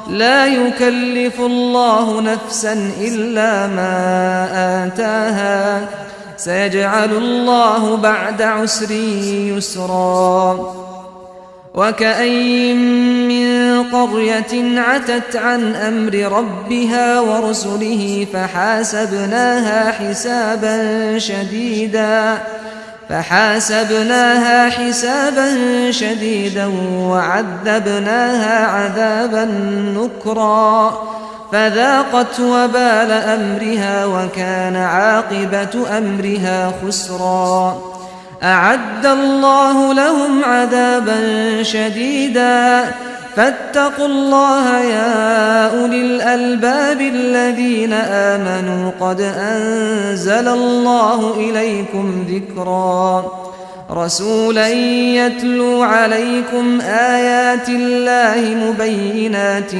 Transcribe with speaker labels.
Speaker 1: لا يكلف الله نفسا إلا ما آتاها سيجعل الله بعد عسر يسرا وكأين من قرية عتت عن أمر ربها ورسله فحاسبناها حسابا شديدا وعذبناها عذابا نكرا فذاقت وبال أمرها وكان عاقبة أمرها خسرا أعد الله لهم عذابا شديدا فاتقوا الله يا أولي الألباب الذين آمنوا قد أنزل الله إليكم ذكرا رسولا يتلو عليكم آيات الله مبينات